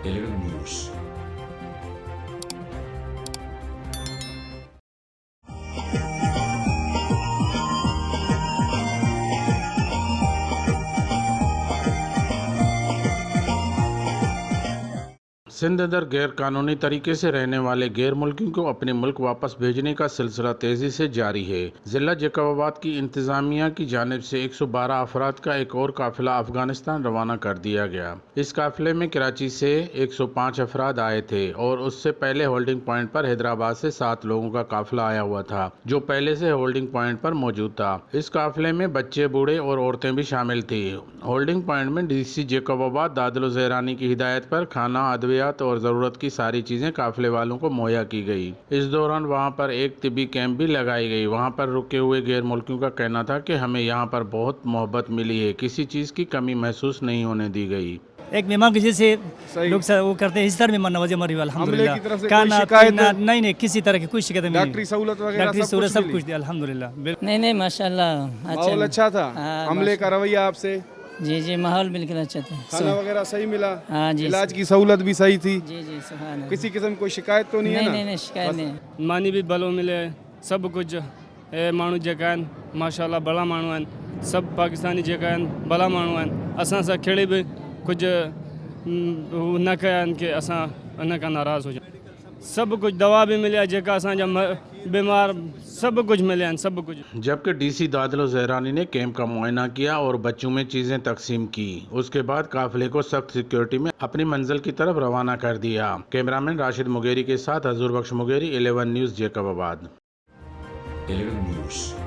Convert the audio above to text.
11 News. Sindh अंदर गैर कानूनी तरीके से रहने वाले गैर मुल्कियों को अपने मुल्क वापस भेजने का सिलसिला तेजी से जारी है। जिला जैकबाबाद की इंतजामिया की जानिब से 112 अफराद का एक और काफिला अफगानिस्तान रवाना कर दिया गया। इस काफिले में कराची से 105 अफराद आए थे और उससे पहले होल्डिंग पॉइंट पर हैदराबाद से 7 लोगों का काफिला आया हुआ था, जो पहले से होल्डिंग पॉइंट पर मौजूद था। इस काफिले में बच्चे, बूढ़े और औरतें भी शामिल थी। होल्डिंग पॉइंट में डीसी जैकबाबाद दादुल ज़हरानी की हिदायत पर खाना, अद्वियात और ज़रूरत की सारी चीज़ें काफिले वालों को मुहैया की गई। इस दौरान वहां पर एक तिबी कैंप भी लगाई गई। वहां पर रुके हुए गैर मुल्कियों का कहना था कि हमें यहां पर बहुत मोहब्बत मिली है, किसी चीज़ की कमी महसूस नहीं होने दी गई। एक मेहमान की जैसे लोग वो करते हैं, इस तरह मेहमान नवाजी हमारी अल्हम्दुलिल्लाह। की तरफ से खाना, कोई शिकायत पीना, नहीं किसी तरह की कोई शिकायत नहीं। डॉक्टरी सहूलत वगैरह डॉक्टरी सहूलत सब मिली? कुछ दिया अल्हम्दुलिल्लाह। नहीं माशाल्लाह माहौल अच्छा था। हाँ, हमले का रवैया आपसे, जी माहौल बिल्कुल अच्छा था। खाना वगैरह सही मिला? हाँ जी, इलाज की सहूलत भी सही थी? जी सुभान अल्लाह। किसी किस्म की कोई शिकायत तो नहीं है ना? नहीं शिकायत नहीं। मानी भी भलो मिले, सब कुछ माण्हू जेका आहिनि माशाल्लाह भला माण्हू आहिनि, सभु पाकिस्तानी जेका आहिनि भला माण्हू आहिनि। असां सां कहिड़े बि कुझु न कया आहिनि कि असां इन खां नाराज़ हुजूं। सब कुछ दवा भी मिलिया जेका असांजा बीमार, सब कुछ मिलिया आहिनि, सब कुछ। जबकि डीसी दादुल ज़हरानी ने कैंप का मुआयना किया और बच्चों में चीजें तकसीम की। उसके बाद काफिले को सख्त सिक्योरिटी में अपनी मंजिल की तरफ रवाना कर दिया। कैमरामैन राशिद मुगेरी के साथ हजूर बख्श मुगेरी, 11 न्यूज़ जैकबाबाद। 11 News.